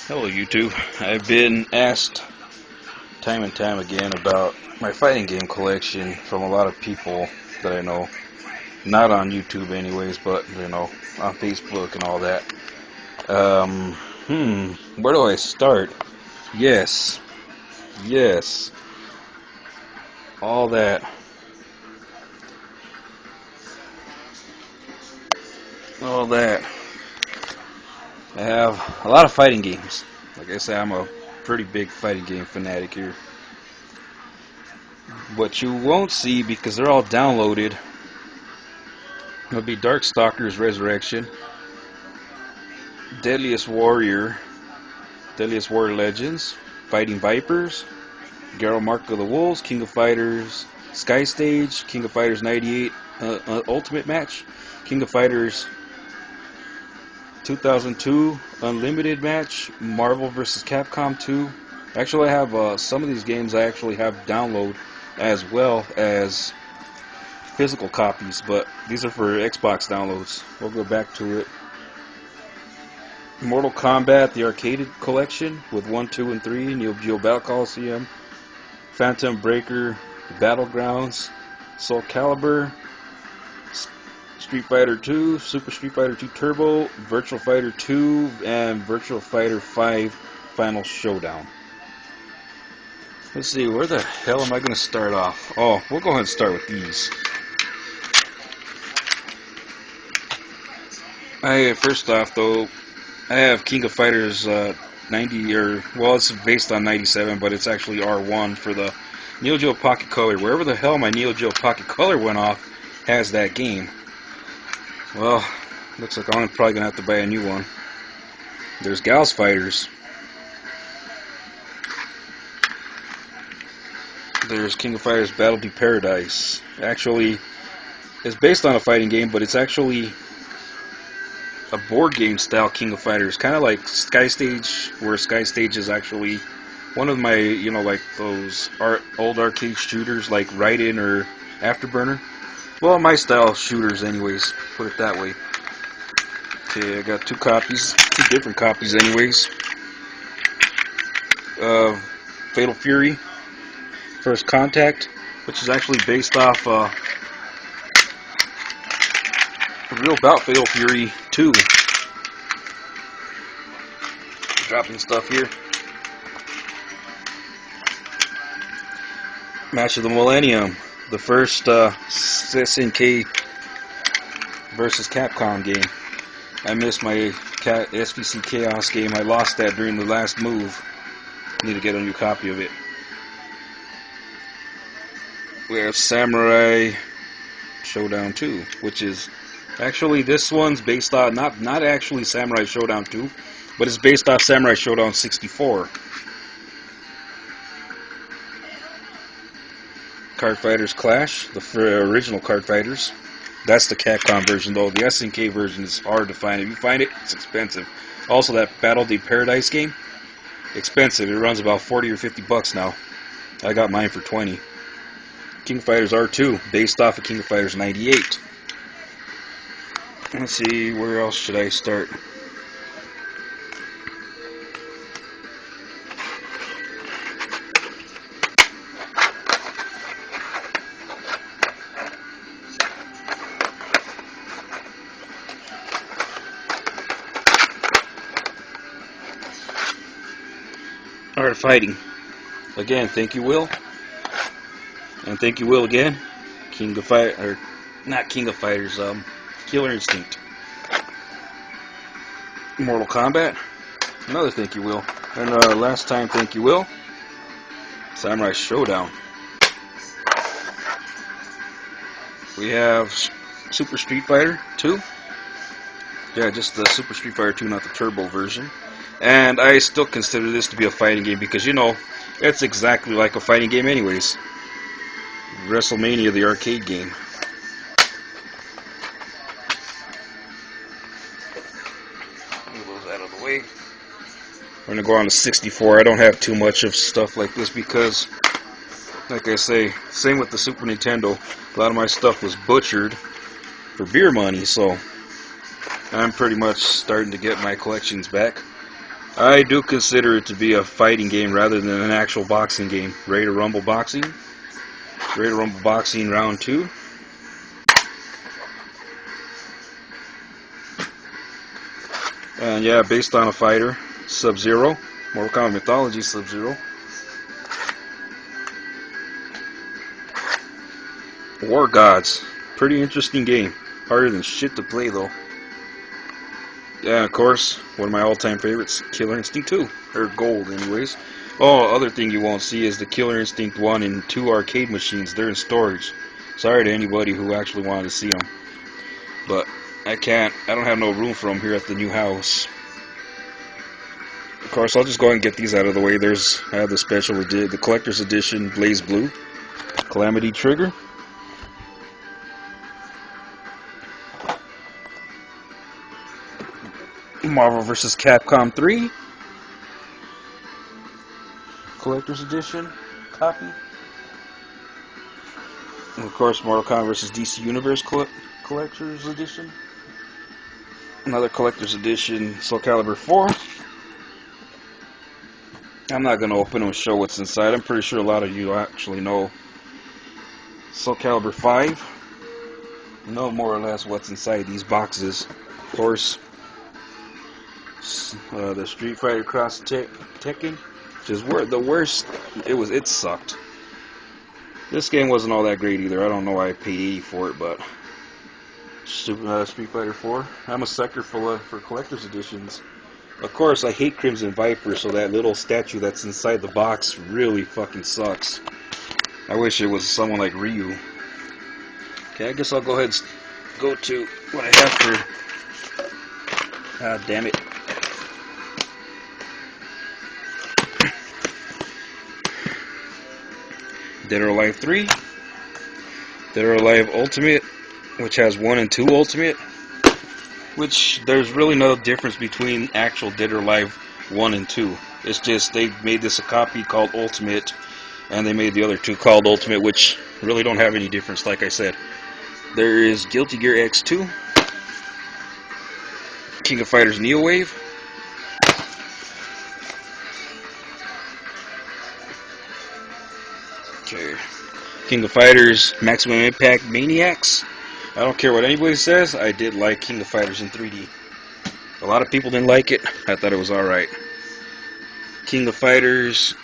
Hello, YouTube. I've been asked time and time again about my fighting game collection from a lot of people that I know. Not on YouTube, anyways, but on Facebook and all that. Um, where do I start? Yes, yes, all that, all that. I have a lot of fighting games. Like I say, I'm a pretty big fighting game fanatic here. What you won't see, because they're all downloaded, would be Darkstalkers Resurrection, Deadliest Warrior, Deadliest Warrior Legends, Fighting Vipers, Garrow Mark of the Wolves, King of Fighters, Sky Stage, King of Fighters 98 Ultimate Match, King of Fighters 2002 Unlimited Match, Marvel vs. Capcom 2. Actually, I have some of these games I actually have download as well as physical copies, but these are for Xbox downloads. We'll go back to it. Mortal Kombat, the arcade collection with 1, 2, and 3, Neo Geo Battle Coliseum, Phantom Breaker, Battlegrounds, Soul Calibur, Street Fighter 2, Super Street Fighter 2 Turbo, Virtual Fighter 2, and Virtual Fighter 5 Final Showdown. Let's see, where the hell am I going to start off? Oh, we'll go ahead and start with these. First off, though, I have King of Fighters 90, well, it's based on 97, but it's actually R1 for the Neo Geo Pocket Color. Wherever the hell my Neo Geo Pocket Color went off has that game. Well, looks like I'm probably going to have to buy a new one. There's Gals Fighters. There's King of Fighters Battle to Paradise. Actually, it's based on a fighting game, but it's actually a board game style King of Fighters, kind of like Sky Stage, where Sky Stage is actually one of my, like those old arcade shooters like Raiden or Afterburner. Well, my style shooters anyways, put it that way. Okay, I got two different copies anyways. Fatal Fury, First Contact, which is actually based off real bout Fatal Fury 2. Dropping stuff here. Match of the Millennium, the first SNK versus Capcom game. I missed my SVC Chaos game. I lost that during the last move. Need to get a new copy of it. We have Samurai Showdown 2, which is actually, this one's based on not actually Samurai Showdown 2, but it's based off Samurai Showdown 64. Card Fighters Clash, the original Card Fighters. That's the Capcom version, though. The SNK version is hard to find. If you find it, it's expensive. Also, that Battle to Paradise game, expensive. It runs about 40 or 50 bucks now. I got mine for 20. King of Fighters R2, based off of King of Fighters 98. Let's see, where else should I start? Art of Fighting. Again, thank you, Will. And thank you, Will, again. King of Fighters, or not King of Fighters, Killer Instinct. Mortal Kombat. Another thank you, Will. And last time, thank you, Will. Samurai Showdown. We have Super Street Fighter 2. Yeah, just the Super Street Fighter 2, not the Turbo version. And I still consider this to be a fighting game because, it's exactly like a fighting game anyways. WrestleMania, the arcade game. Move those out of the way. We're going to go on to 64. I don't have too much of stuff like this because, like I say, same with the Super Nintendo. A lot of my stuff was butchered for beer money, so I'm pretty much starting to get my collections back. I do consider it to be a fighting game rather than an actual boxing game. Ready to Rumble Boxing? Ready to Rumble Boxing Round 2. And yeah, based on a fighter, Sub-Zero. Mortal Kombat Mythology Sub-Zero. War Gods. Pretty interesting game. Harder than shit to play though. Yeah, of course, one of my all-time favorites, Killer Instinct 2. Or Gold, anyways. Oh, other thing you won't see is the Killer Instinct 1 and 2 arcade machines. They're in storage. Sorry to anybody who actually wanted to see them. But I can't. I don't have no room for them here at the new house. Of course, I'll just go ahead and get these out of the way. I have the special edition, the collector's edition Blaze Blue. Calamity Trigger. Marvel vs. Capcom 3. Collector's edition copy. And of course, Mortal Kombat vs. DC Universe Collector's edition. Another collector's edition, Soul Calibur 4. I'm not going to open them and show what's inside. I'm pretty sure a lot of you actually know Soul Calibur 5. You know more or less what's inside these boxes. Of course, the Street Fighter Cross Tekken, which is the worst. It sucked. This game wasn't all that great either. I don't know why I paid 80 for it, but Street Fighter 4. I'm a sucker for collector's editions. Of course, I hate Crimson Viper, so that little statue that's inside the box really fucking sucks. I wish it was someone like Ryu. Okay, I guess I'll go ahead and go to what I have for... Ah, damn it. Dead or Alive 3. Dead or Alive Ultimate, which has 1 and 2 Ultimate. Which, there's really no difference between actual Dead or Alive 1 and 2. It's just, they made this a copy called Ultimate, and they made the other 2 called Ultimate, which really don't have any difference, like I said. There is Guilty Gear X2. King of Fighters Neo Wave. Okay. King of Fighters Maximum Impact Maniacs. I don't care what anybody says, I did like King of Fighters in 3D. A lot of people didn't like it. I thought it was alright. King of Fighters.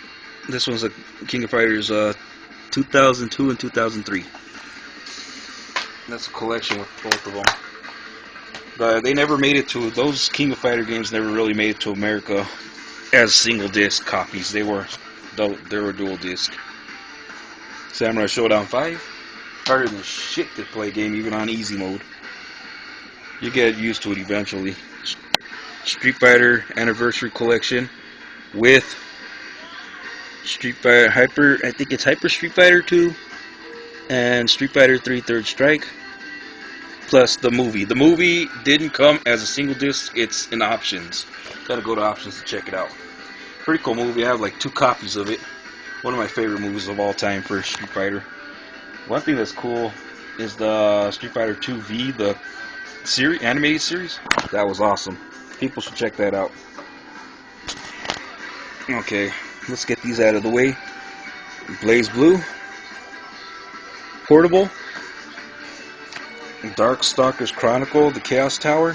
This one's a King of Fighters 2002 and 2003. That's a collection with both of them. But they never made it to... Those King of Fighter games never really made it to America as single disc copies. They were dual disc. Samurai Showdown 5. Harder than shit to play a game, even on easy mode. You get used to it eventually. Street Fighter Anniversary Collection with Street Fighter Hyper, I think it's Hyper Street Fighter 2 and Street Fighter 3 Third Strike, plus the movie. The movie didn't come as a single disc, it's in options. Gotta go to options to check it out. Pretty cool movie. I have like 2 copies of it. One of my favorite movies of all time for Street Fighter. One thing that's cool is the Street Fighter 2V, the animated series. That was awesome. People should check that out. Okay, let's get these out of the way. Blaze Blue. Portable. Darkstalkers Chronicle, the Chaos Tower.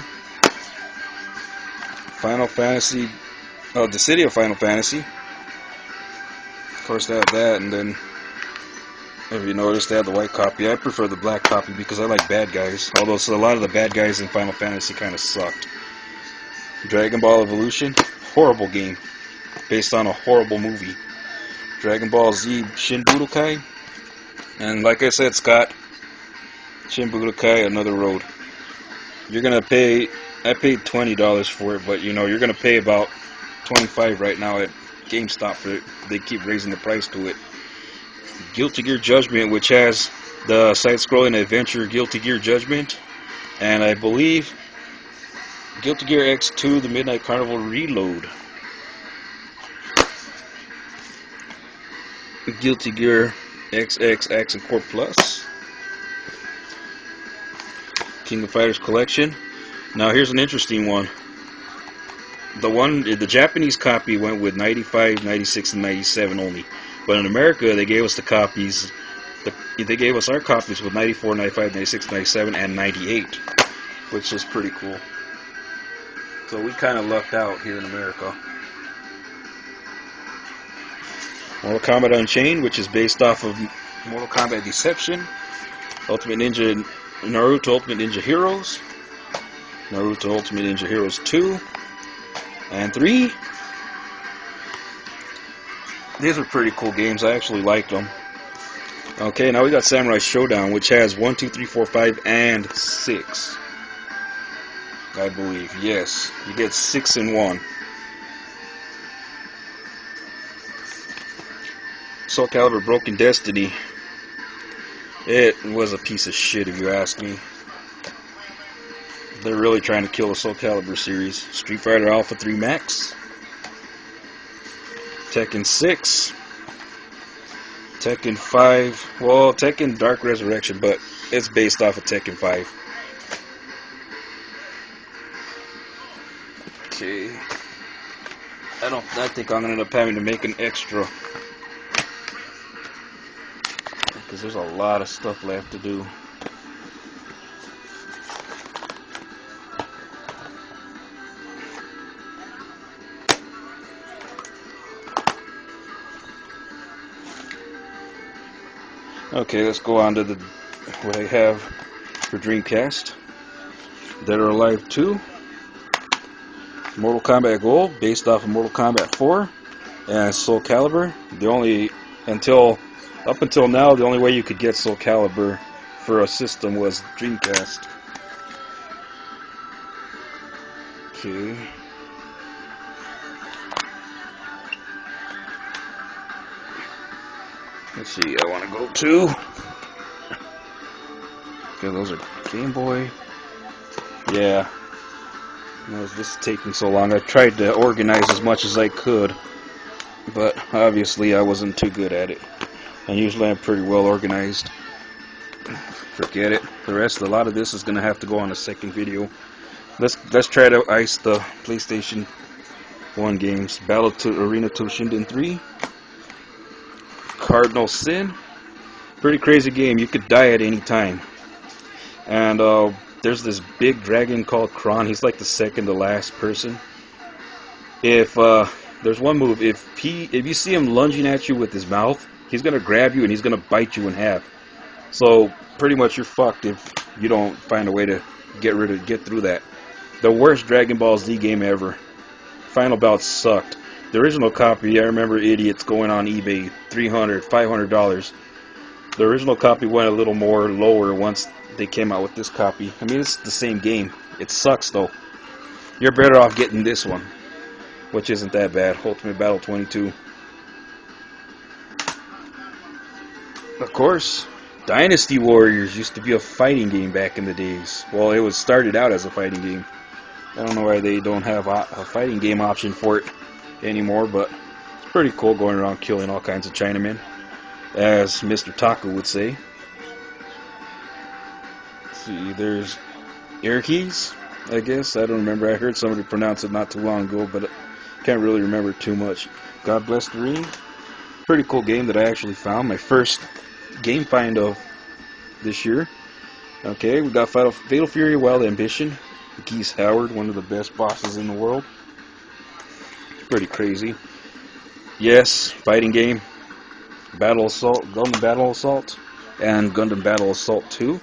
Final Fantasy, the City of Final Fantasy. Of course, they have that, and then... If you notice, they have the white copy. I prefer the black copy because I like bad guys. Although a lot of the bad guys in Final Fantasy kind of sucked. Dragon Ball Evolution, horrible game, based on a horrible movie. Dragon Ball Z Shin Budokai, and like I said, Scott, Shin Budokai Another Road. You're gonna pay. I paid $20 for it, but you know you're gonna pay about $25 right now at GameStop for it. They keep raising the price to it. Guilty Gear Judgment, which has the side-scrolling adventure Guilty Gear Judgment, and I believe Guilty Gear X2, the Midnight Carnival Reload. Guilty Gear XX Action Core Plus. King of Fighters Collection. Now here's an interesting one. The Japanese copy went with 95, 96, and 97 only. But in America, they gave us the copies. They gave us our copies with 94, 95, 96, 97, and 98, which is pretty cool. So we kind of lucked out here in America. Mortal Kombat Unchained, which is based off of Mortal Kombat Deception, Ultimate Ninja, Naruto Ultimate Ninja Heroes, Naruto Ultimate Ninja Heroes 2, and 3. These are pretty cool games. I actually liked them. Okay, now we got Samurai Showdown, which has 1, 2, 3, 4, 5, and 6. I believe. Yes, you get 6 in 1. Soul Calibur Broken Destiny. It was a piece of shit, if you ask me. They're really trying to kill the Soul Calibur series. Street Fighter Alpha 3 Max. Tekken 6. Tekken 5. Well, Tekken Dark Resurrection, but it's based off of Tekken 5. Okay. I think I'm gonna end up having to make an extra, because there's a lot of stuff left to do. Okay, let's go on to what I have for Dreamcast. Dead or Alive 2. Mortal Kombat Gold, based off of Mortal Kombat 4. And Soul Calibur. Up until now, the only way you could get Soul Calibur for a system was Dreamcast. Okay. Let's see, I want to go to... Okay, those are Game Boy. Yeah. This is taking so long. I tried to organize as much as I could, but obviously I wasn't too good at it. And usually I'm pretty well organized. Forget it. A lot of this is going to have to go on a second video. Let's try to ice the PlayStation 1 games. Battle to Arena Toshinden 3. Cardinal Sin. Pretty crazy game. You could die at any time. And there's this big dragon called Kron. He's like the second to last person. If there's one move, if you see him lunging at you with his mouth, he's gonna grab you and he's gonna bite you in half. So pretty much you're fucked if you don't find a way to get through that. The worst Dragon Ball Z game ever. Final Bout sucked. The original copy, I remember idiots going on eBay, $300, $500. The original copy went a little more lower once they came out with this copy. I mean, it's the same game. It sucks though. You're better off getting this one, which isn't that bad. Ultimate Battle 22. Of course, Dynasty Warriors used to be a fighting game back in the days. Well, it was started out as a fighting game. I don't know why they don't have a fighting game option for it anymore, but it's pretty cool going around killing all kinds of Chinamen, as Mr. Taco would say. Let's see, there's Airkeys, I guess. I don't remember. I heard somebody pronounce it not too long ago, but I can't really remember too much. God Bless the Ring. Pretty cool game that I actually found. My first game find of this year. Okay, we got Fatal Fury Wild Ambition. Geese Howard, one of the best bosses in the world. Pretty crazy. Yes, fighting game. Battle Assault, Gundam Battle Assault, and Gundam Battle Assault 2.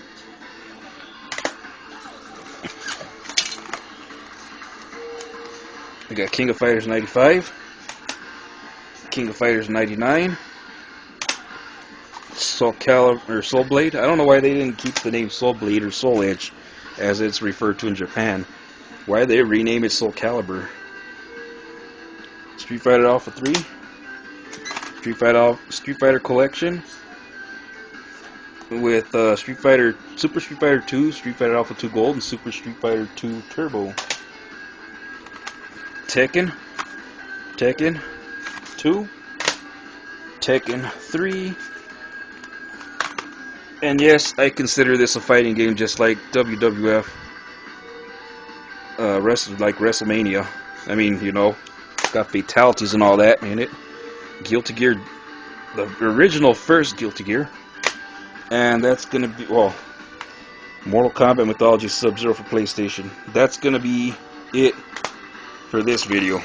We got King of Fighters 95, King of Fighters 99, Soul Blade. I don't know why they didn't keep the name Soul Blade or Soul Edge as it's referred to in Japan. Why did they rename it Soul Calibur? Street Fighter Alpha 3, Street Fighter Collection with Super Street Fighter 2, Street Fighter Alpha 2 Gold, and Super Street Fighter 2 Turbo. Tekken 2, Tekken 3, and yes, I consider this a fighting game just like WWF, like WrestleMania. I mean, you know, got fatalities and all that in it. Guilty Gear, the original first Guilty Gear. And that's gonna be, well, Mortal Kombat Mythology Sub-Zero for PlayStation. That's gonna be it for this video.